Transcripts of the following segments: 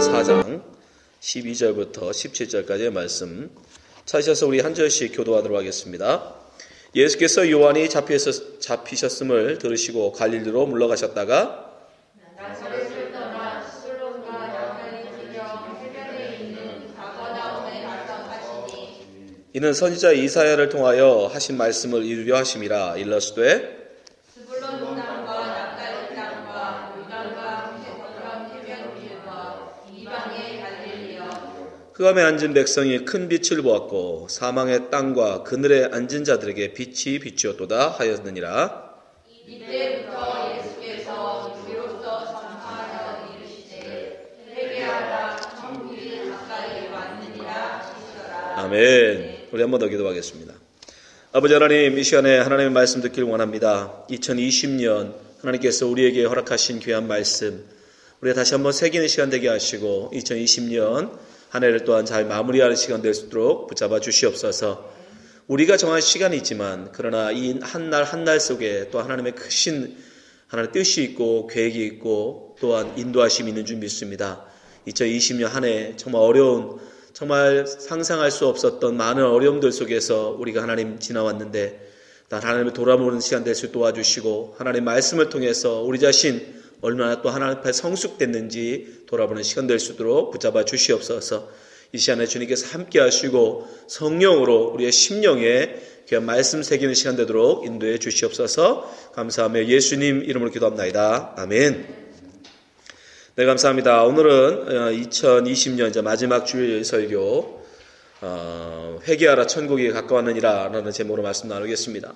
4장 12절부터 17절까지의 말씀 찾으셔서 우리 한 절씩 교도하도록 하겠습니다. 예수께서 요한이 잡히셨음을 들으시고 갈릴리로 물러가셨다가 나사렛을 떠나 시돌론과 나팔리 지경 해변에 있는 가버나움에 가서하시니 이는 선지자 이사야를 통하여 하신 말씀을 이루려 하심이라. 일러스되 스불론 땅과 납달리 땅과 요단과 헤브론 해변 길과 이방의 갈릴리여. 흑암에 앉은 백성이 큰 빛을 보았고 사망의 땅과 그늘에 앉은 자들에게 빛이 비추었도다 하였느니라. 이때부터 예수께서 비로소 전파하여 이르시되 회개하라 천국이 가까이 왔느니라 하시더라. 아멘. 우리 한 번 더 기도하겠습니다. 아버지 하나님, 이 시간에 하나님의 말씀 듣기를 원합니다. 2020년 하나님께서 우리에게 허락하신 귀한 말씀, 우리가 다시 한번 새기는 시간 되게 하시고 2020년 한 해를 또한 잘 마무리하는 시간 될 수 있도록 붙잡아 주시옵소서. 우리가 정한 시간이 있지만 그러나 이 한 날 한 날 속에 또 하나님의 크신 하나님의 뜻이 있고 계획이 있고 또한 인도하심이 있는 줄 믿습니다. 2020년 한 해 정말 어려운, 정말 상상할 수 없었던 많은 어려움들 속에서 우리가 하나님 지나왔는데 하나님을 돌아보는 시간 될 수 도와주시고 하나님의 말씀을 통해서 우리 자신 얼마나 또 하나님 앞에 성숙됐는지 돌아보는 시간 될 수 있도록 붙잡아 주시옵소서. 이 시간에 주님께서 함께 하시고 성령으로 우리의 심령에 귀한 말씀 새기는 시간 되도록 인도해 주시옵소서. 감사하며 예수님 이름으로 기도합나이다. 아멘. 네, 감사합니다. 오늘은 2020년 이제 마지막 주일 설교 회개하라 천국이 가까웠느니라 라는 제목으로 말씀 나누겠습니다.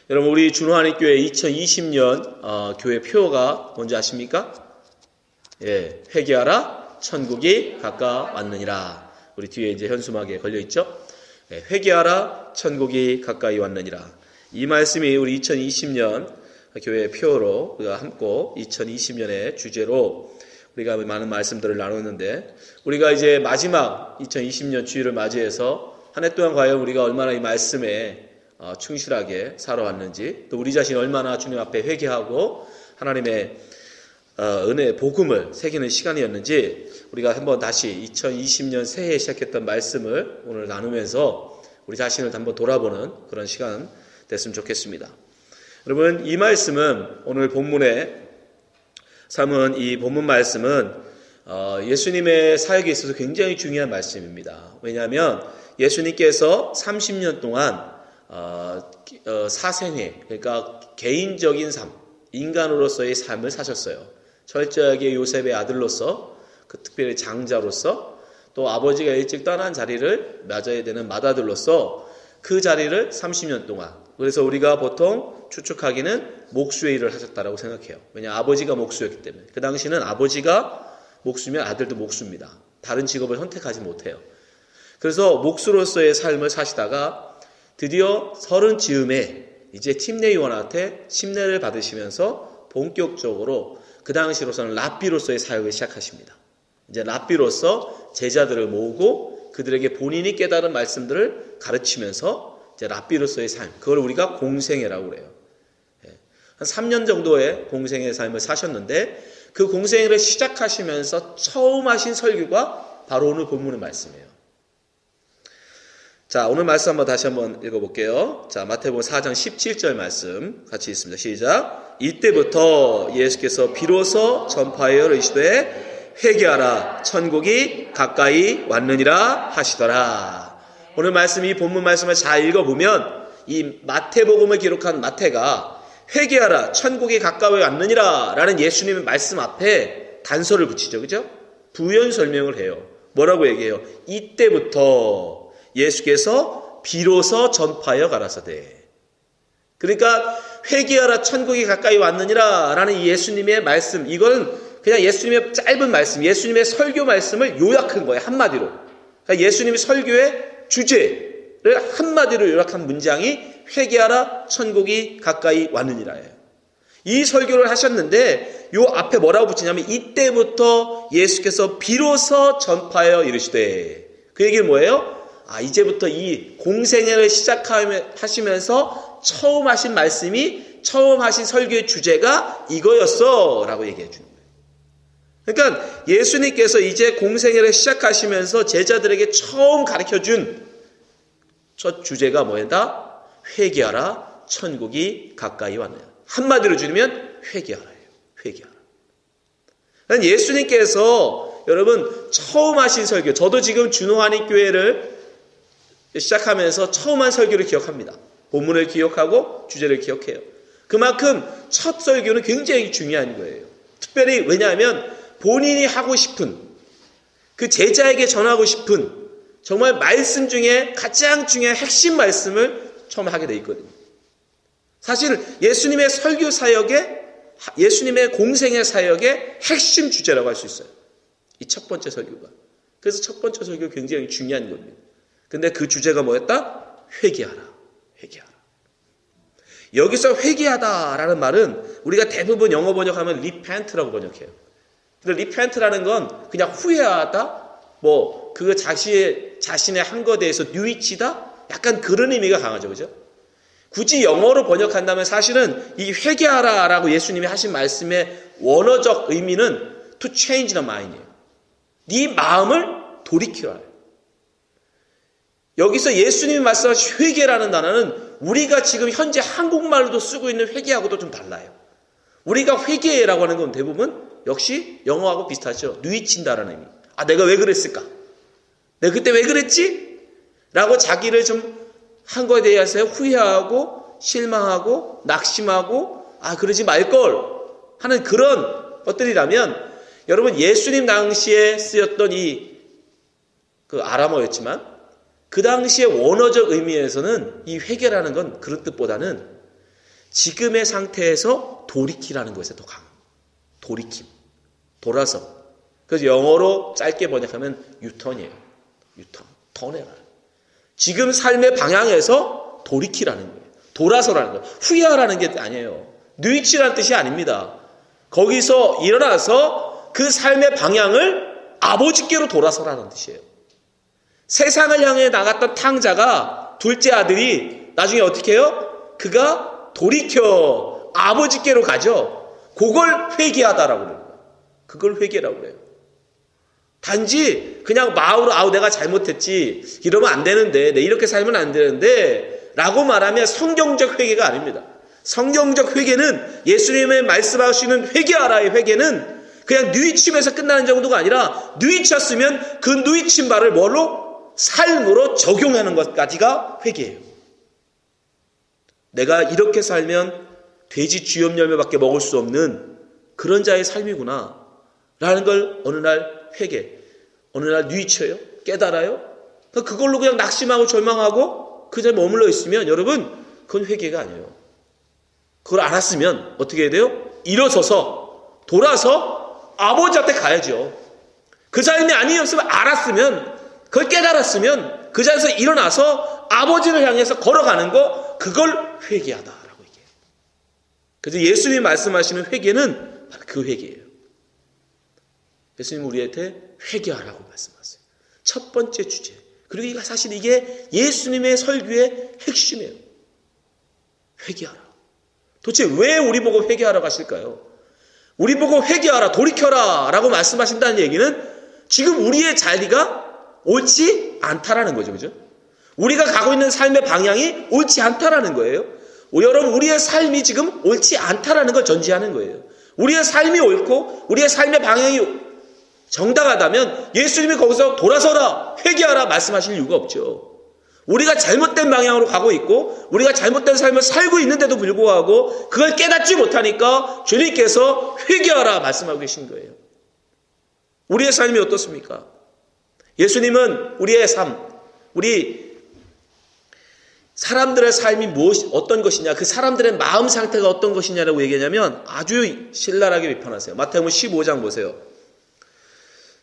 여러분, 우리 준호한인교회 2020년 교회 표가 뭔지 아십니까? 예, 회개하라 천국이 가까웠느니라. 우리 뒤에 이제 현수막에 걸려 있죠? 예, 회개하라 천국이 가까이 왔느니라. 이 말씀이 우리 2020년 교회 표로 우리가 함고 2020년의 주제로 우리가 많은 말씀들을 나눴는데, 우리가 이제 마지막 2020년 주일을 맞이해서 한 해 동안 과연 우리가 얼마나 이 말씀에 충실하게 살아왔는지, 또 우리 자신이 얼마나 주님 앞에 회개하고 하나님의 은혜의 복음을 새기는 시간이었는지 우리가 한번 다시 2020년 새해에 시작했던 말씀을 오늘 나누면서 우리 자신을 한번 돌아보는 그런 시간 됐으면 좋겠습니다. 여러분, 이 말씀은 오늘 본문에 삼은 이 본문 말씀은 예수님의 사역에 있어서 굉장히 중요한 말씀입니다. 왜냐하면 예수님께서 30년 동안 사생애, 그러니까 개인적인 삶, 인간으로서의 삶을 사셨어요. 철저하게 요셉의 아들로서, 특별히 장자로서, 또 아버지가 일찍 떠난 자리를 맞아야 되는 맏아들로서 그 자리를 30년 동안, 그래서 우리가 보통 추측하기는 목수의 일을 하셨다라고 생각해요. 왜냐하면 아버지가 목수였기 때문에. 그 당시는 아버지가 목수면 아들도 목수입니다. 다른 직업을 선택하지 못해요. 그래서 목수로서의 삶을 사시다가 드디어 30즈음에 이제 팀내 요한한테 침례를 받으시면서 본격적으로 그 당시로서는 랍비로서의 사역을 시작하십니다. 이제 랍비로서 제자들을 모으고 그들에게 본인이 깨달은 말씀들을 가르치면서 이제 랍비로서의 삶, 그걸 우리가 공생애라고 그래요. 한 3년 정도의 공생애 삶을 사셨는데 그 공생애를 시작하시면서 처음 하신 설교가 바로 오늘 본문의 말씀이에요. 자, 오늘 말씀 다시 한번 읽어볼게요. 자, 마태복음 4장 17절 말씀 같이 읽습니다. 시작. 이때부터 예수께서 비로소 전파하여 이르시되 회개하라 천국이 가까이 왔느니라 하시더라. 오늘 말씀, 이 본문 말씀을 잘 읽어보면 이 마태복음을 기록한 마태가 회개하라 천국이 가까이 왔느니라 라는 예수님의 말씀 앞에 단서를 붙이죠. 그죠? 부연 설명을 해요. 뭐라고 얘기해요? 이때부터 예수께서 비로소 전파하여 가라사대. 그러니까 회개하라 천국이 가까이 왔느니라 라는 이 예수님의 말씀, 이건 그냥 예수님의 짧은 말씀, 예수님의 설교 말씀을 요약한 거예요. 한마디로. 그러니까 예수님의 설교의 주제를 한마디로 요약한 문장이 회개하라 천국이 가까이 왔느니라예요. 이 설교를 하셨는데 요 앞에 뭐라고 붙이냐면 이때부터 예수께서 비로소 전파하여 이르시되. 그 얘기는 뭐예요? 이제부터 이 공생애를 시작하시면서 처음 하신 말씀이, 처음 하신 설교의 주제가 이거였어 라고 얘기해 주는 거예요. 그러니까 예수님께서 이제 공생애를 시작하시면서 제자들에게 처음 가르쳐준 첫 주제가 뭐였다? 회개하라, 천국이 가까이 왔네요. 한마디로 줄이면 회개하라예요. 회개하라. 그러니까 예수님께서 여러분 처음 하신 설교, 저도 지금 준호한인교회를 시작하면서 처음 한 설교를 기억합니다. 본문을 기억하고 주제를 기억해요. 그만큼 첫 설교는 굉장히 중요한 거예요. 특별히 왜냐하면 본인이 하고 싶은, 그 제자에게 전하고 싶은 정말 말씀 중에 가장 중요한 핵심 말씀을 처음 하게 돼 있거든요. 사실 예수님의 설교 사역에, 예수님의 공생의 사역의 핵심 주제라고 할 수 있어요. 이 첫 번째 설교가. 그래서 첫 번째 설교가 굉장히 중요한 겁니다. 근데 그 주제가 뭐였다? 회개하라. 회개하라. 여기서 회개하다라는 말은 우리가 대부분 영어 번역하면 repent라고 번역해요. 근데 repent라는 건 그냥 후회하다, 뭐 그 자신의 한 것에 대해서 뉘우치다, 약간 그런 의미가 강하죠, 그죠? 굳이 영어로 번역한다면 사실은 이 회개하라라고 예수님이 하신 말씀의 원어적 의미는 to change the mind이에요. 네 마음을 돌이키라. 여기서 예수님이 말씀하신 회개라는 단어는 우리가 지금 현재 한국말로도 쓰고 있는 회개하고도 좀 달라요. 우리가 회개라고 하는 건 대부분 역시 영어하고 비슷하죠. 뉘우친다라는 의미. 아, 내가 왜 그랬을까? 내가 그때 왜 그랬지? 라고 자기를 좀 한 거에 대해서 후회하고 실망하고 낙심하고 아, 그러지 말걸 하는 그런 것들이라면 여러분 예수님 당시에 쓰였던 그 아람어였지만 그 당시의 원어적 의미에서는 이 회개라는 건 그런 뜻보다는 지금의 상태에서 돌이키라는 것에 더 강합니다. 돌이킴. 돌아서. 그래서 영어로 짧게 번역하면 유턴이에요. 유턴. 턴해라. 지금 삶의 방향에서 돌이키라는 거예요. 돌아서라는 거예요. 후회하라는 게 아니에요. 뉘우치라는 뜻이 아닙니다. 거기서 일어나서 그 삶의 방향을 아버지께로 돌아서라는 뜻이에요. 세상을 향해 나갔던 탕자가 둘째 아들이 나중에 어떻게 해요? 그가 돌이켜 아버지께로 가죠. 그걸 회개하다라고 그래요. 그걸 회개라고 그래요. 단지 그냥 마음으로 아우 내가 잘못했지 이러면 안 되는데 내 이렇게 살면 안 되는데 라고 말하면 성경적 회개가 아닙니다. 성경적 회개는 예수님의 말씀하시는 회개하라의 회개는 그냥 뉘우침에서 끝나는 정도가 아니라 뉘우쳤으면 그 뉘우친 바를 뭘로? 삶으로 적용하는 것까지가 회개예요. 내가 이렇게 살면 돼지 쥐염 열매밖에 먹을 수 없는 그런 자의 삶이구나 라는 걸 어느 날 회개, 어느 날 뉘우쳐요? 깨달아요? 그걸로 그냥 낙심하고 절망하고 그 자리에 머물러 있으면 여러분 그건 회개가 아니에요. 그걸 알았으면 어떻게 해야 돼요? 일어서서 돌아서 아버지한테 가야죠. 그 삶이 아니었으면 알았으면 그걸 깨달았으면 그 자리에서 일어나서 아버지를 향해서 걸어가는 거 그걸 회개하다라고 얘기해요. 그래서 예수님이 말씀하시는 회개는 바로 그 회개예요. 예수님 우리한테 회개하라고 말씀하세요. 첫 번째 주제. 그리고 사실 이게 예수님의 설교의 핵심이에요. 회개하라. 도대체 왜 우리 보고 회개하라고 하실까요? 우리 보고 회개하라, 돌이켜라 라고 말씀하신다는 얘기는 지금 우리의 자리가 옳지 않다라는 거죠. 그죠? 우리가 가고 있는 삶의 방향이 옳지 않다라는 거예요. 여러분 우리의 삶이 지금 옳지 않다라는 걸 전제하는 거예요. 우리의 삶이 옳고 우리의 삶의 방향이 정당하다면 예수님이 거기서 돌아서라, 회개하라 말씀하실 이유가 없죠. 우리가 잘못된 방향으로 가고 있고 우리가 잘못된 삶을 살고 있는데도 불구하고 그걸 깨닫지 못하니까 주님께서 회개하라 말씀하고 계신 거예요. 우리의 삶이 어떻습니까? 예수님은 우리의 삶, 우리 사람들의 삶이 어떤 것이냐, 그 사람들의 마음 상태가 어떤 것이냐라고 얘기하냐면 아주 신랄하게 비판하세요. 마태복음 15장 보세요.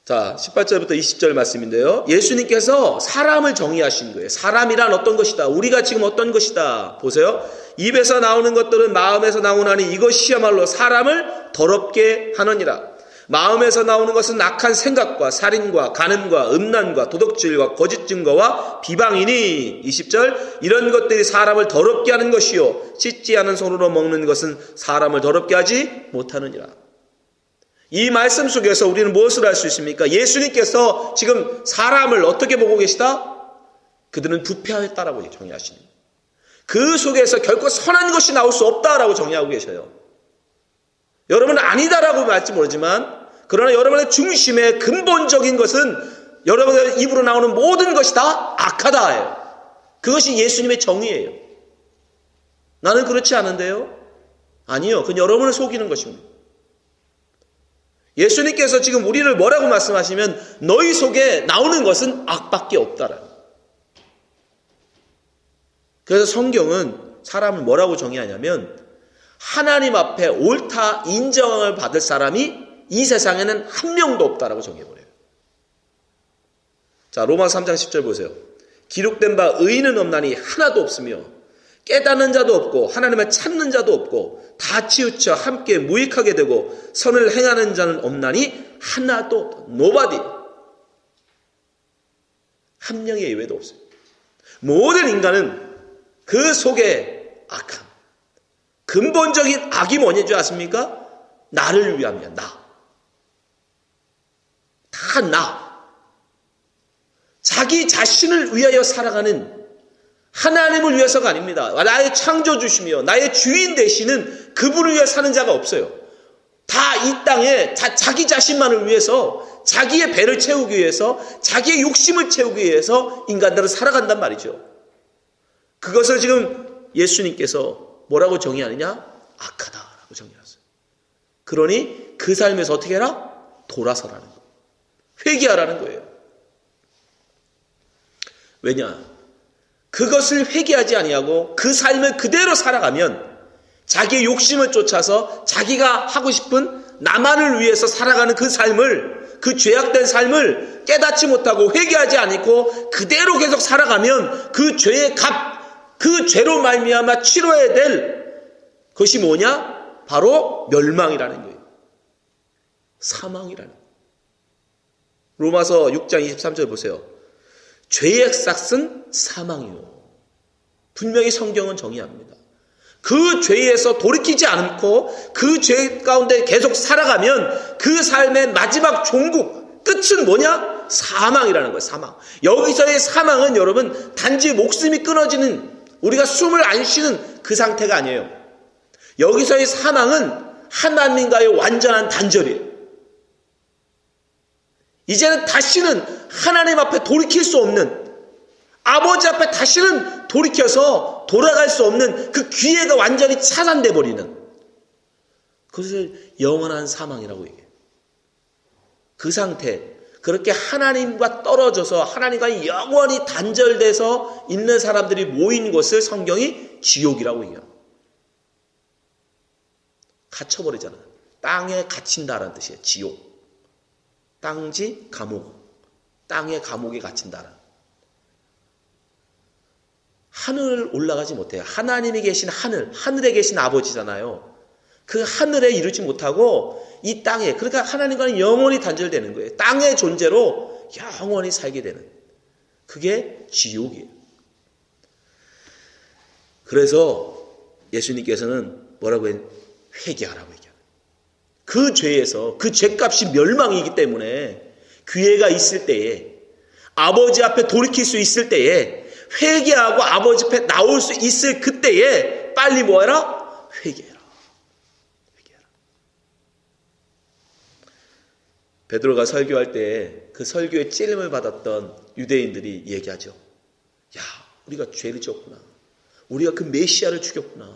자, 18절부터 20절 말씀인데요. 예수님께서 사람을 정의하신 거예요. 사람이란 어떤 것이다. 우리가 지금 어떤 것이다. 보세요. 입에서 나오는 것들은 마음에서 나오나니 이것이야말로 사람을 더럽게 하느니라. 마음에서 나오는 것은 악한 생각과 살인과 간음과 음란과 도덕질과 거짓 증거와 비방이니 20절 이런 것들이 사람을 더럽게 하는 것이요 씻지 않은 손으로 먹는 것은 사람을 더럽게 하지 못하느니라. 이 말씀 속에서 우리는 무엇을 알 수 있습니까? 예수님께서 지금 사람을 어떻게 보고 계시다? 그들은 부패하였다라고 정의하시는 거예요. 그 속에서 결코 선한 것이 나올 수 없다라고 정의하고 계셔요. 여러분은 아니다라고 말할지 모르지만, 그러나 여러분의 중심의 근본적인 것은 여러분의 입으로 나오는 모든 것이 다 악하다예요. 그것이 예수님의 정의예요. 나는 그렇지 않은데요? 아니요. 그건 여러분을 속이는 것입니다. 예수님께서 지금 우리를 뭐라고 말씀하시면 너희 속에 나오는 것은 악밖에 없다라는. 그래서 성경은 사람을 뭐라고 정의하냐면 하나님 앞에 옳다 인정을 받을 사람이 이 세상에는 한 명도 없다라고 정의해버려요. 자, 로마서 3장 10절 보세요. 기록된 바 의인은 없나니 하나도 없으며 깨닫는 자도 없고 하나님을 찾는 자도 없고 다 치우쳐 함께 무익하게 되고 선을 행하는 자는 없나니 하나도 없다. Nobody. 한 명의 예외도 없어요. 모든 인간은 그 속에 악함. 근본적인 악이 뭐냐지 아십니까? 나를 위함이야. 나. 다 나. 자기 자신을 위하여 살아가는 하나님을 위해서가 아닙니다. 나의 창조주시며 나의 주인 되시는 그분을 위해 사는 자가 없어요. 다 이 땅에 자기 자신만을 위해서 자기의 배를 채우기 위해서 자기의 욕심을 채우기 위해서 인간들은 살아간단 말이죠. 그것을 지금 예수님께서 뭐라고 정의하느냐? 악하다라고 정의했어요. 그러니 그 삶에서 어떻게 해라? 돌아서라는 거예요. 회개하라는 거예요. 왜냐? 그것을 회개하지 아니하고 그 삶을 그대로 살아가면 자기의 욕심을 쫓아서 자기가 하고 싶은 나만을 위해서 살아가는 그 삶을, 그 죄악된 삶을 깨닫지 못하고 회개하지 않고 그대로 계속 살아가면 그 죄의 값, 그 죄로 말미암아 치러야 될 것이 뭐냐? 바로 멸망이라는 거예요. 사망이라는 거예요. 로마서 6장 23절 보세요. 죄의 삭은 사망이요. 분명히 성경은 정의합니다. 그 죄에서 돌이키지 않고 그 죄 가운데 계속 살아가면 그 삶의 마지막 종국, 끝은 뭐냐? 사망이라는 거예요. 사망. 여기서의 사망은 여러분 단지 목숨이 끊어지는, 우리가 숨을 안 쉬는 그 상태가 아니에요. 여기서의 사망은 하나님과의 완전한 단절이에요. 이제는 다시는 하나님 앞에 돌이킬 수 없는, 아버지 앞에 다시는 돌이켜서 돌아갈 수 없는 그 기회가 완전히 차단돼 버리는, 그것을 영원한 사망이라고 얘기해요. 그 상태, 그렇게 하나님과 떨어져서 하나님과 영원히 단절돼서 있는 사람들이 모인 곳을 성경이 지옥이라고 얘기해요. 갇혀버리잖아요. 땅에 갇힌다라는 뜻이에요. 지옥. 땅지 감옥. 땅의 감옥에 갇힌다라. 하늘 올라가지 못해요. 하나님이 계신 하늘, 하늘에 계신 아버지잖아요. 그 하늘에 이르지 못하고 이 땅에, 그러니까 하나님과는 영원히 단절되는 거예요. 땅의 존재로 영원히 살게 되는, 그게 지옥이에요. 그래서 예수님께서는 뭐라고 해요? 회개하라고 얘기해요. 그 죄에서, 그 죄값이 멸망이기 때문에 기회가 있을 때에, 아버지 앞에 돌이킬 수 있을 때에, 회개하고 아버지 앞에 나올 수 있을 그때에 빨리 뭐해라? 회개해라. 회개해라. 베드로가 설교할 때 그 설교에 찔림을 받았던 유대인들이 얘기하죠. 야, 우리가 죄를 지었구나. 우리가 그 메시아를 죽였구나.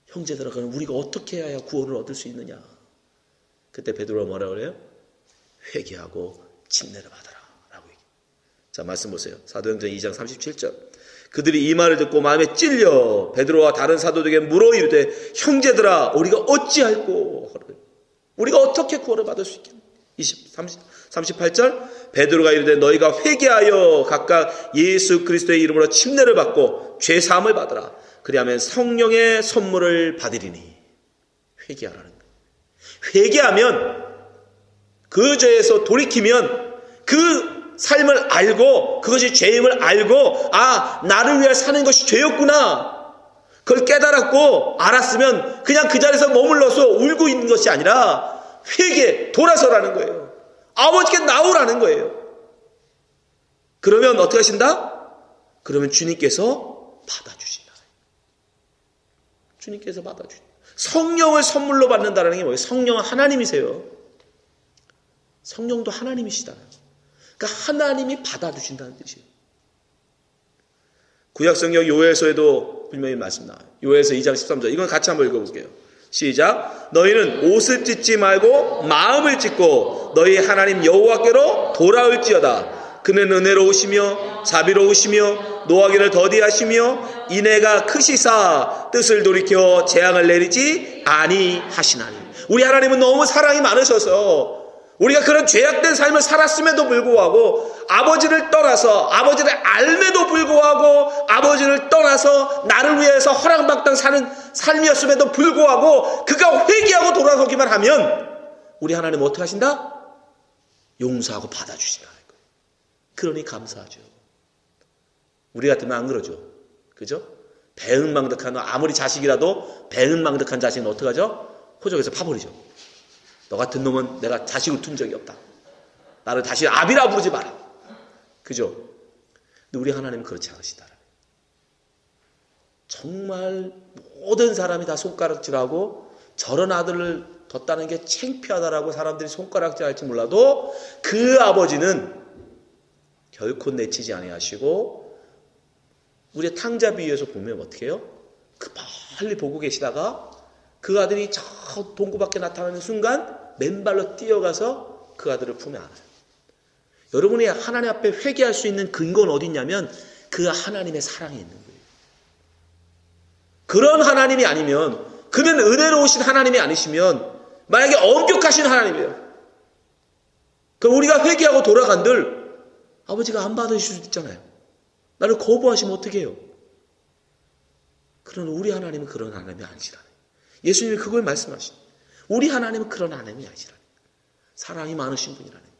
형제들아, 그럼 우리가 어떻게 해야 구원을 얻을 수 있느냐? 그때 베드로가 뭐라고 그래요? 회개하고 침례를 받아라 라고 얘기해요. 자, 말씀 보세요. 사도행전 2장 37절. 그들이 이 말을 듣고 마음에 찔려 베드로와 다른 사도들에게 물어 이르되 형제들아, 우리가 어찌할꼬? 우리가 어떻게 구원을 받을 수 있겠나? 38절. 베드로가 이르되 너희가 회개하여 각각 예수 그리스도의 이름으로 침례를 받고 죄 사함을 받으라. 그리하면 성령의 선물을 받으리니. 회개하라는 거예요. 회개하면, 그 죄에서 돌이키면, 그 삶을 알고, 그것이 죄임을 알고, 아, 나를 위해 사는 것이 죄였구나, 그걸 깨달았고 알았으면 그냥 그 자리에서 머물러서 울고 있는 것이 아니라 회개, 돌아서라는 거예요. 아버지께 나오라는 거예요. 그러면 어떻게 하신다? 그러면 주님께서 받아주신다. 주님께서 받아주신다. 성령을 선물로 받는다는 게 뭐예요? 성령은 하나님이세요. 성령도 하나님이시잖아요. 그러니까 하나님이 받아주신다는 뜻이에요. 구약성경 요엘서에도 분명히 말씀 나와요. 요엘서 2장 13절. 이건 같이 한번 읽어볼게요. 시작. 너희는 옷을 찢지 말고 마음을 찢고 너희 하나님 여호와께로 돌아올지어다. 그는 은혜로우시며 자비로우시며 노하기를 더디하시며 인애가 크시사 뜻을 돌이켜 재앙을 내리지 아니하시나니. 우리 하나님은 너무 사랑이 많으셔서 우리가 그런 죄악된 삶을 살았음에도 불구하고 아버지를 떠나서 아버지를 알매도 불구하고 아버지를 떠나서 나를 위해서 허랑방탕 사는 삶이었음에도 불구하고 그가 회개하고 돌아서기만 하면 우리 하나님은 어떻게 하신다? 용서하고 받아주신다는 거예요. 그러니 감사하죠. 우리 같으면 안 그러죠. 그죠? 배은망덕한 아무리 자식이라도 배은망덕한 자식은 어떻게 하죠? 호적에서 파버리죠. 너 같은 놈은 내가 자식을 둔 적이 없다. 나를 다시 아비라 부르지 마라. 그죠? 근데 우리 하나님은 그렇지 않으시다. 정말 모든 사람이 다 손가락질하고 저런 아들을 뒀다는 게 창피하다라고 사람들이 손가락질할지 몰라도 그 아버지는 결코 내치지 아니하시고 우리의 탕자비유에서 보면 어떻게 해요? 그 멀리 보고 계시다가 그 아들이 저 동구 밖에 나타나는 순간 맨발로 뛰어가서 그 아들을 품에 안아요. 여러분이 하나님 앞에 회개할 수 있는 근거는 어디 있냐면 그 하나님의 사랑이 있는 거예요. 그런 하나님이 아니면 그는 은혜로우신 하나님이 아니시면 만약에 엄격하신 하나님이에요. 그럼 우리가 회개하고 돌아간들 아버지가 안 받으실 수도 있잖아요. 나를 거부하시면 어떻게 해요? 그러나 우리 하나님은 그런 하나님이 아니시라는 거예요. 예수님이 그걸 말씀하신 거예요. 우리 하나님은 그런 하나님이 아니시라는 거예요. 사랑이 많으신 분이라는 거예요.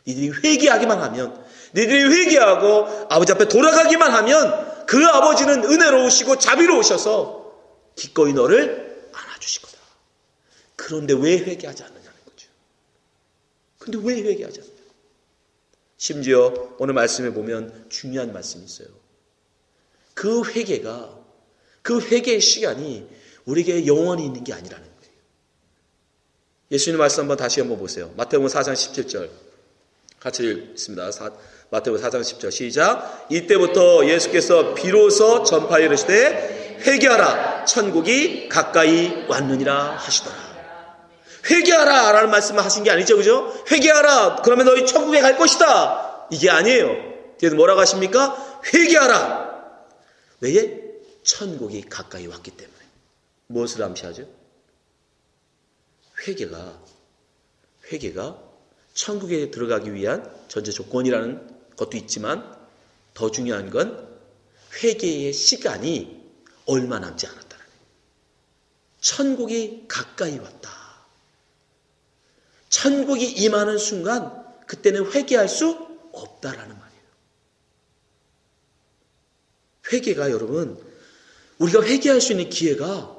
니들이 회개하기만 하면 니들이 회개하고 아버지 앞에 돌아가기만 하면 그 아버지는 은혜로우시고 자비로우셔서 기꺼이 너를 안아주실 거다. 그런데 왜 회개하지 않느냐는 거죠. 근데 왜 회개하지 않느냐. 심지어 오늘 말씀에 보면 중요한 말씀이 있어요. 그 회개가 그 회개의 시간이 우리에게 영원히 있는 게 아니라는 거예요. 예수님 말씀 한번 다시 한번 보세요. 마태복음 4장 17절 같이 읽습니다. 마태복음 4장 10절 시작. 이때부터 예수께서 비로소 전파에 이르시되 회개하라 천국이 가까이 왔느니라 하시더라. 회개하라 라는 말씀을 하신 게 아니죠. 그죠? 회개하라 그러면 너희 천국에 갈 것이다. 이게 아니에요. 뒤에서 뭐라고 하십니까? 회개하라. 왜? 천국이 가까이 왔기 때문에. 무엇을 암시하죠? 회개가 천국에 들어가기 위한 전제 조건이라는 것도 있지만 더 중요한 건 회개의 시간이 얼마 남지 않았다는 거예요. 천국이 가까이 왔다. 천국이 임하는 순간 그때는 회개할 수 없다라는 말이에요. 회개가 여러분 우리가 회개할 수 있는 기회가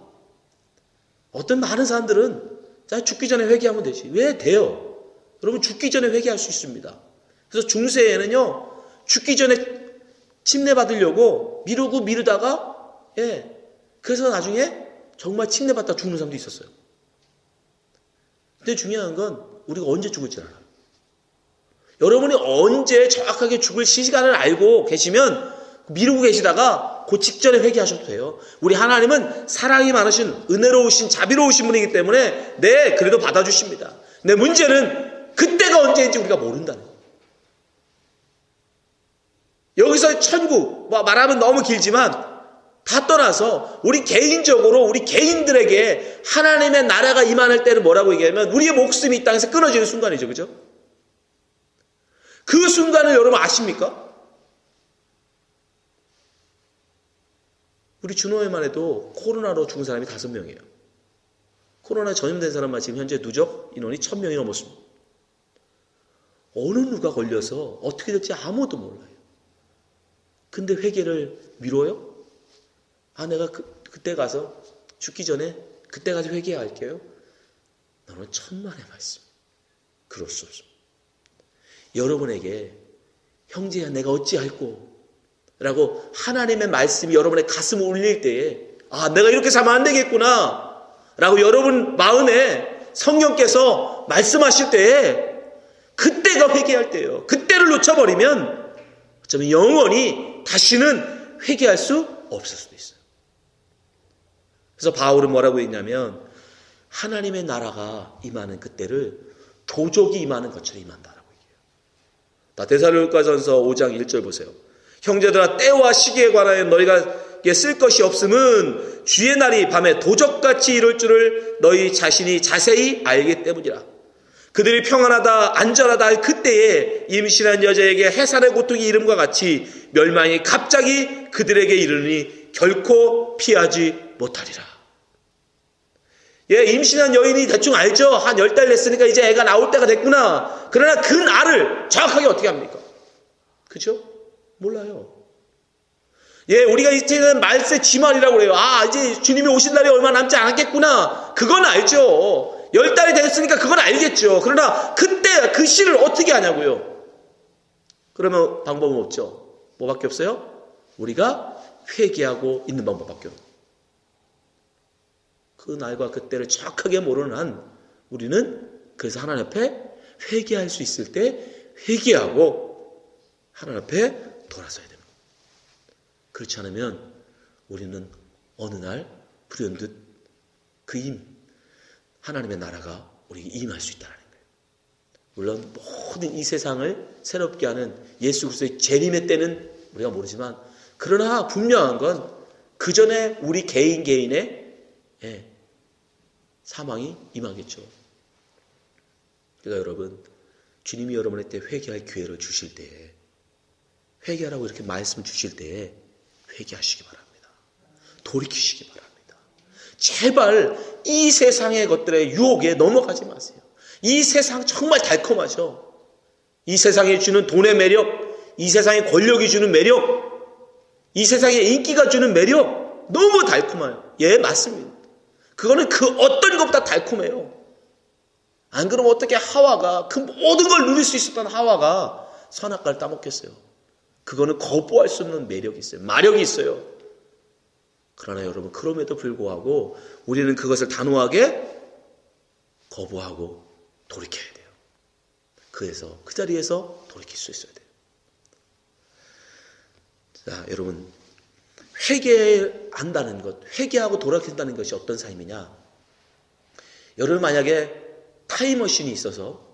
어떤 많은 사람들은 자 죽기 전에 회개하면 되지. 왜 돼요? 여러분 죽기 전에 회개할 수 있습니다. 그래서 중세에는요 죽기 전에 침례 받으려고 미루다가 그래서 나중에 정말 침례 받다 죽는 사람도 있었어요. 근데 중요한 건 우리가 언제 죽을지 알아요. 여러분이 언제 정확하게 죽을 시간을 알고 계시면 미루고 계시다가 그 직전에 회개하셔도 돼요. 우리 하나님은 사랑이 많으신 은혜로우신 자비로우신 분이기 때문에 그래도 받아주십니다. 내 문제는 그때가 언제인지 우리가 모른다는 거예요. 여기서 천국 말하면 너무 길지만 다 떠나서 우리 개인적으로 우리 개인들에게 하나님의 나라가 임하는 때는 뭐라고 얘기하면 우리의 목숨이 이 땅에서 끊어지는 순간이죠. 그죠? 그 순간을 여러분 아십니까? 우리 준호에만 해도 코로나로 죽은 사람이 5명이에요. 코로나 전염된 사람만 지금 현재 누적 인원이 1000명이 넘었습니다. 어느 누가 걸려서 어떻게 될지 아무도 몰라요. 근데 회개를 미뤄요? 내가 그때 가서 죽기 전에 그때 가서 회개할게요. 너는 천만의 말씀. 그럴 수 없습니다. 여러분에게 형제야 내가 어찌할꼬 라고 하나님의 말씀이 여러분의 가슴을 울릴 때에 내가 이렇게 살면 안 되겠구나 라고 여러분 마음에 성령께서 말씀하실 때에 그때가 회개할 때예요. 그때를 놓쳐버리면 어쩌면 영원히 다시는 회개할 수 없을 수도 있어요. 그래서 바울은 뭐라고 했냐면 하나님의 나라가 임하는 그때를 도적이 임하는 것처럼 임한다라고 얘기해요. 데살로니가전서 5장 1절 보세요. 형제들아 때와 시기에 관하여 너희가 쓸 것이 없음은 주의 날이 밤에 도적같이 이룰 줄을 너희 자신이 자세히 알기 때문이라. 그들이 평안하다 안전하다 할 그때에 임신한 여자에게 해산의 고통이 이름과 같이 멸망이 갑자기 그들에게 이르니 결코 피하지 못하리라. 임신한 여인이 대충 알죠. 한 10달 됐으니까 이제 애가 나올 때가 됐구나. 그러나 그 날을 정확하게 어떻게 합니까? 그죠? 몰라요. 우리가 이제는 말세 지말이라고 그래요. 이제 주님이 오신 날이 얼마 남지 않았겠구나. 그건 알죠. 10달이 됐으니까 그건 알겠죠. 그러나 그때 그 시를 어떻게 하냐고요. 그러면 방법은 없죠. 뭐밖에 없어요? 우리가 회개하고 있는 방법밖에 없어요. 그 날과 그때를 정확하게 모르는 한 우리는 그래서 하나님 앞에 회개할 수 있을 때 회개하고 하나님 앞에 돌아서야 됩니다. 그렇지 않으면 우리는 어느 날 불현듯 하나님의 나라가 우리에게 임할 수 있다는 거예요. 물론 모든 이 세상을 새롭게 하는 예수 그리스도의 재림의 때는 우리가 모르지만 그러나 분명한 건 그 전에 우리 개인의 사망이 임하겠죠. 그러니까 여러분 주님이 여러분한테 회개할 기회를 주실 때에 회개하라고 이렇게 말씀 주실 때에 회개하시기 바랍니다. 돌이키시기 바랍니다. 제발 이 세상의 것들의 유혹에 넘어가지 마세요. 이 세상 정말 달콤하죠. 이 세상이 주는 돈의 매력, 이 세상의 권력이 주는 매력, 이 세상의 인기가 주는 매력 너무 달콤해요. 맞습니다. 그거는 그 어떤 것보다 달콤해요. 안 그러면 어떻게 하와가 그 모든 걸 누릴 수 있었던 하와가 선악과를 따먹겠어요. 그거는 거부할 수 없는 매력이 있어요. 마력이 있어요. 그러나 여러분 그럼에도 불구하고 우리는 그것을 단호하게 거부하고 돌이켜야 돼요. 그래서 그 자리에서 돌이킬 수 있어야 돼요. 자, 여러분 회개한다는 것, 회개하고 돌아킨다는 것이 어떤 삶이냐? 여러분 만약에 타임머신이 있어서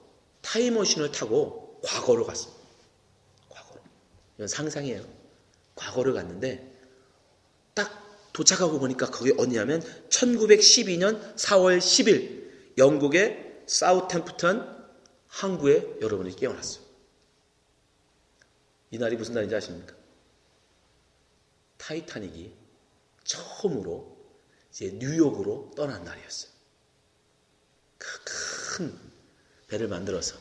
타임머신을 타고 과거로 갔습니다. 과거로. 이건 상상이에요. 과거를 갔는데 딱 도착하고 보니까 거기 어디냐면 1912년 4월 10일 영국의 사우템프턴 항구에 여러분이 깨어났어요. 이 날이 무슨 날인지 아십니까? 타이타닉이 처음으로 이제 뉴욕으로 떠난 날이었어요. 그 큰 배를 만들어서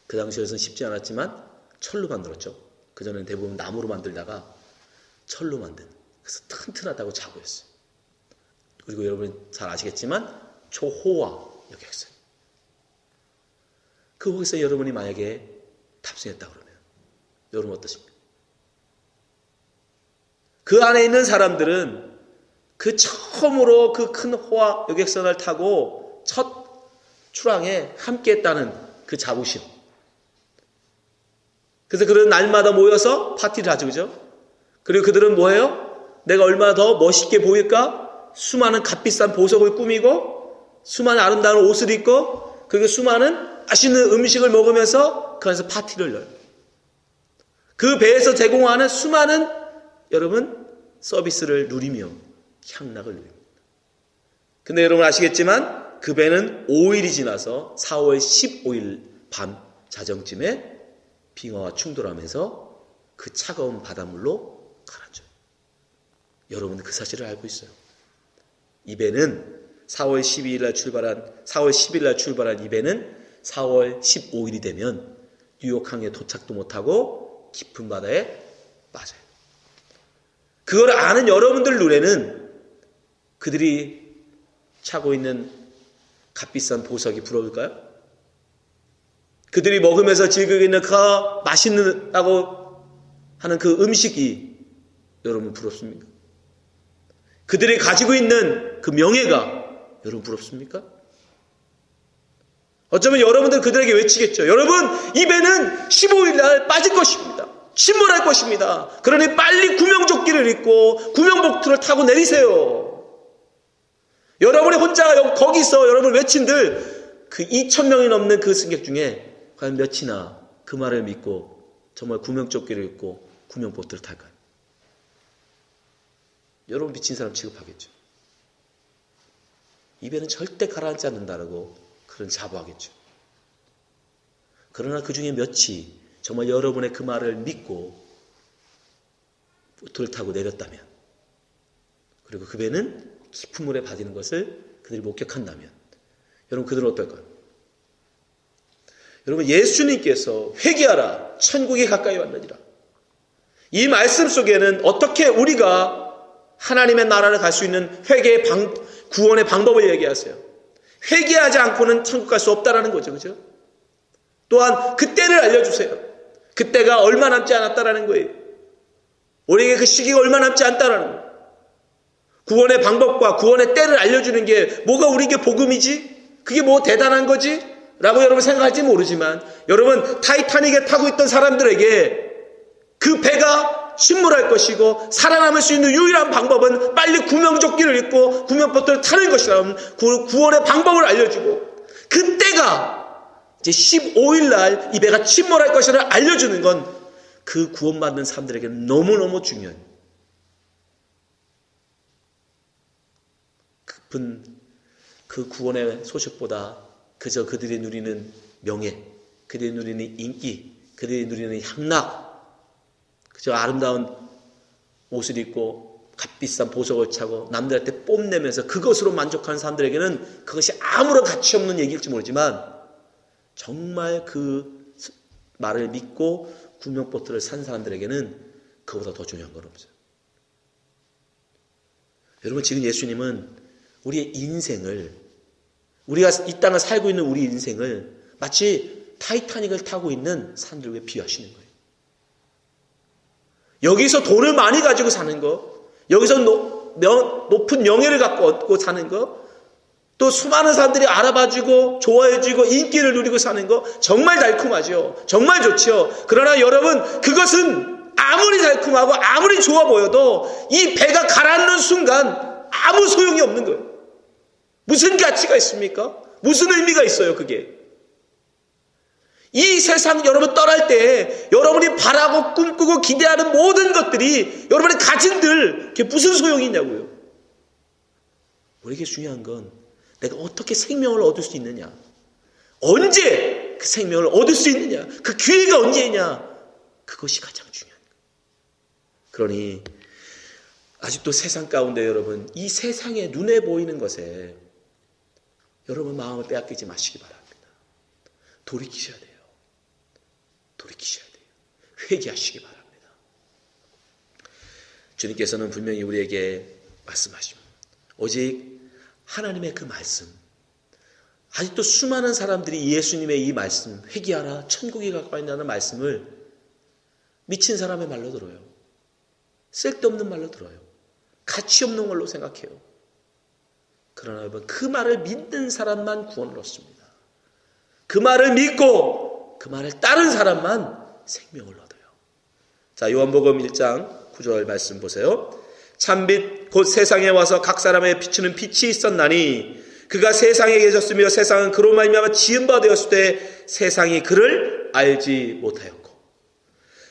그 당시에서는 쉽지 않았지만 철로 만들었죠. 그전에는 대부분 나무로 만들다가 철로 만든 그래서 튼튼하다고 자고였어요. 그리고 여러분이 잘 아시겠지만 초호화 여객선. 거기서 여러분이 만약에 탑승했다 그러면 여러분 어떠십니까? 그 안에 있는 사람들은 그 처음으로 그 큰 호화 여객선을 타고 첫 출항에 함께했다는 그 자부심. 그래서 그런 날마다 모여서 파티를 하죠, 그죠? 그리고 그들은 뭐예요? 내가 얼마나 더 멋있게 보일까? 수많은 값비싼 보석을 꾸미고 수많은 아름다운 옷을 입고 그리고 수많은 맛있는 음식을 먹으면서 그 안에서 파티를 열어요. 그 배에서 제공하는 수많은 여러분 서비스를 누리며 향락을 누립니다. 근데 여러분 아시겠지만 그 배는 5일이 지나서 4월 15일 밤 자정쯤에 빙하와 충돌하면서 그 차가운 바닷물로 가라앉아요. 여러분은 그 사실을 알고 있어요. 이 배는 4월 10일 날 출발한 이 배는 4월 15일이 되면 뉴욕항에 도착도 못하고 깊은 바다에 빠져요. 그걸 아는 여러분들 눈에는 그들이 차고 있는 값비싼 보석이 부러울까요? 그들이 먹으면서 즐기고 있는 그 맛있다고 하는 그 음식이 여러분 부럽습니까? 그들이 가지고 있는 그 명예가 여러분 부럽습니까? 어쩌면 여러분들 그들에게 외치겠죠. 여러분, 이 배는 15일 날 빠질 것입니다. 침몰할 것입니다. 그러니 빨리 구명조끼를 입고 구명복투를 타고 내리세요. 여러분이 혼자 거기서 여러분 외친들 그 2,000명이 넘는 그 승객 중에 과연 몇이나 그 말을 믿고 정말 구명조끼를 입고 구명보트를 탈까요? 여러분 미친 사람 취급하겠죠. 이 배는 절대 가라앉지 않는다라고 그런 자부하겠죠. 그러나 그 중에 몇이 정말 여러분의 그 말을 믿고 보트를 타고 내렸다면, 그리고 그 배는 깊은 물에 빠지는 것을 그들이 목격한다면, 여러분 그들은 어떨까요? 여러분, 예수님께서 회개하라 천국이 가까이 왔느니라, 이 말씀 속에는 어떻게 우리가 하나님의 나라를 갈 수 있는 회개의 구원의 방법을 얘기하세요. 회개하지 않고는 천국 갈 수 없다라는 거죠. 그죠? 또한 그때를 알려주세요. 그때가 얼마 남지 않았다라는 거예요. 우리에게 그 시기가 얼마 남지 않다라는 거예요. 구원의 방법과 구원의 때를 알려주는 게 뭐가 우리에게 복음이지? 그게 뭐 대단한 거지? 라고 여러분 생각할지 모르지만, 여러분 타이타닉에 타고 있던 사람들에게 그 배가 침몰할 것이고 살아남을 수 있는 유일한 방법은 빨리 구명조끼를 입고 구명보트를 타는 것이라는 구원의 방법을 알려주고, 그때가 이제 15일 날 이 배가 침몰할 것이라는 알려주는 건 그 구원받는 사람들에게는 너무너무 중요해요. 깊은 그 구원의 소식보다 그저 그들이 누리는 명예, 그들이 누리는 인기, 그들이 누리는 향락, 그저 아름다운 옷을 입고 값비싼 보석을 차고 남들한테 뽐내면서 그것으로 만족하는 사람들에게는 그것이 아무런 가치 없는 얘기일지 모르지만, 정말 그 말을 믿고 구명보트를 산 사람들에게는 그보다 더 중요한 건 없어요. 여러분, 지금 예수님은 우리의 인생을, 우리가 이 땅을 살고 있는 우리 인생을 마치 타이타닉을 타고 있는 사람들과 비유하시는 거예요. 여기서 돈을 많이 가지고 사는 거, 여기서 높은 명예를 갖고 얻고 사는 거, 또 수많은 사람들이 알아봐주고 좋아해주고 인기를 누리고 사는 거 정말 달콤하죠. 정말 좋죠. 그러나 여러분, 그것은 아무리 달콤하고 아무리 좋아 보여도 이 배가 가라앉는 순간 아무 소용이 없는 거예요. 무슨 가치가 있습니까? 무슨 의미가 있어요, 그게? 이 세상 여러분 떠날 때 여러분이 바라고 꿈꾸고 기대하는 모든 것들이 여러분이 가진들 그게 무슨 소용이 있냐고요. 우리에게 중요한 건 내가 어떻게 생명을 얻을 수 있느냐, 언제 그 생명을 얻을 수 있느냐, 그 기회가 언제냐, 그것이 가장 중요한 거예요. 그러니 아직도 세상 가운데 여러분, 이 세상에 눈에 보이는 것에 여러분 마음을 빼앗기지 마시기 바랍니다. 돌이키셔야 돼요. 돌이키셔야 돼요. 회개하시기 바랍니다. 주님께서는 분명히 우리에게 말씀하십니다. 오직 하나님의 그 말씀, 아직도 수많은 사람들이 예수님의 이 말씀, 회개하라 천국이 가까이 있다는 말씀을 미친 사람의 말로 들어요. 쓸데없는 말로 들어요. 가치 없는 걸로 생각해요. 그러나 여러분, 그 말을 믿는 사람만 구원을 얻습니다. 그 말을 믿고 그 말을 따른 사람만 생명을 얻어요. 자, 요한복음 1장 9절 말씀 보세요. 참빛 곧 세상에 와서 각 사람에 비추는 빛이 있었나니 그가 세상에 계셨으며 세상은 그로 말미암아 지은 바 되었을 때 세상이 그를 알지 못하였고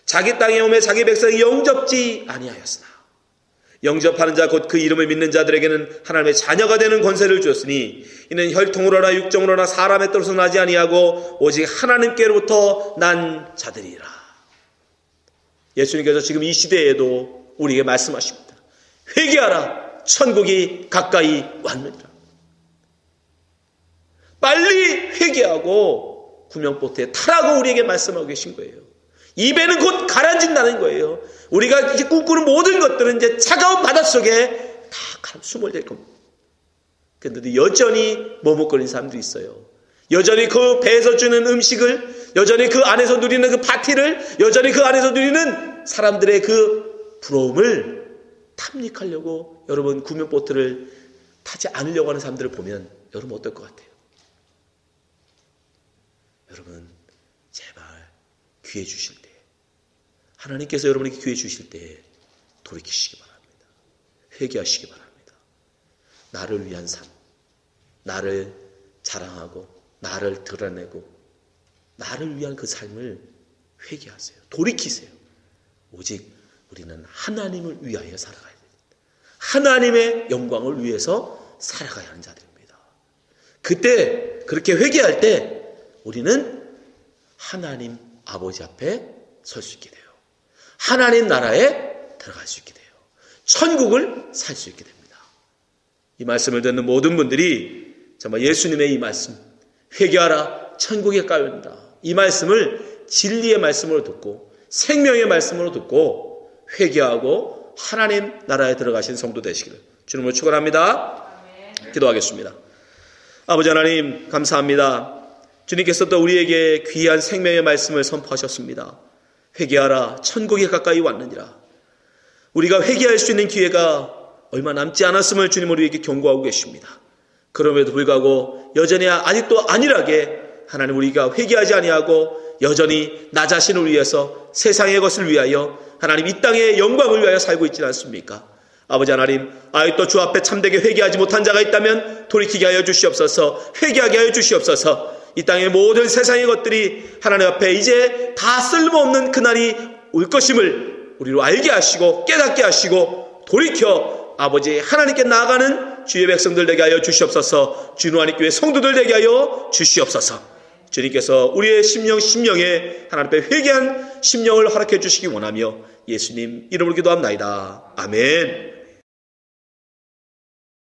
자기 땅에 오매 자기 백성이 영접지 아니하였으나 영접하는 자 곧 그 이름을 믿는 자들에게는 하나님의 자녀가 되는 권세를 주었으니 이는 혈통으로나 육정으로나 사람의 뜻으로 나지 아니하고 오직 하나님께로부터 난 자들이라. 예수님께서 지금 이 시대에도 우리에게 말씀하십니다. 회개하라 천국이 가까이 왔느니라. 빨리 회개하고 구명보트에 타라고 우리에게 말씀하고 계신 거예요. 이 배는 곧 가라앉는다는 거예요. 우리가 이제 꿈꾸는 모든 것들은 이제 차가운 바닷속에 다 수몰될 겁니다. 그런데 여전히 머뭇거리는 사람들이 있어요. 여전히 그 배에서 주는 음식을, 여전히 그 안에서 누리는 그 파티를, 여전히 그 안에서 누리는 사람들의 그 부러움을 탐닉하려고 여러분 구명보트를 타지 않으려고 하는 사람들을 보면 여러분 어떨 것 같아요? 여러분 제발 기회 주실 때, 하나님께서 여러분에게 기회 주실 때 돌이키시기 바랍니다. 회개하시기 바랍니다. 나를 위한 삶, 나를 자랑하고 나를 드러내고 나를 위한 그 삶을 회개하세요. 돌이키세요. 오직 우리는 하나님을 위하여 살아가야 됩니다. 하나님의 영광을 위해서 살아가야 하는 자들입니다. 그때 그렇게 회개할 때 우리는 하나님 아버지 앞에 설 수 있게 돼요. 하나님 나라에 들어갈 수 있게 돼요. 천국을 살 수 있게 됩니다. 이 말씀을 듣는 모든 분들이 정말 예수님의 이 말씀, 회개하라 천국에 가까이온다, 이 말씀을 진리의 말씀으로 듣고 생명의 말씀으로 듣고 회개하고 하나님 나라에 들어가신 성도 되시기를 주님으로 축원합니다. 기도하겠습니다. 아버지 하나님 감사합니다. 주님께서 또 우리에게 귀한 생명의 말씀을 선포하셨습니다. 회개하라 천국에 가까이 왔느니라. 우리가 회개할 수 있는 기회가 얼마 남지 않았음을 주님 우리에게 경고하고 계십니다. 그럼에도 불구하고 여전히 아직도 안일하게 하나님 우리가 회개하지 아니하고 여전히 나 자신을 위해서 세상의 것을 위하여 하나님 이 땅의 영광을 위하여 살고 있지 않습니까? 아버지 하나님, 아직도 주 앞에 참되게 회개하지 못한 자가 있다면 돌이키게 하여 주시옵소서. 회개하게 하여 주시옵소서. 이 땅의 모든 세상의 것들이 하나님 앞에 이제 다 쓸모없는 그날이 올 것임을 우리로 알게 하시고 깨닫게 하시고 돌이켜 아버지 하나님께 나아가는 주의 백성들 되게 하여 주시옵소서. 주노하니교회 성도들 되게 하여 주시옵소서. 주님께서 우리의 심령에 하나님 앞에 회개한 심령을 허락해 주시기 원하며 예수님 이름으로 기도합나이다. 아멘.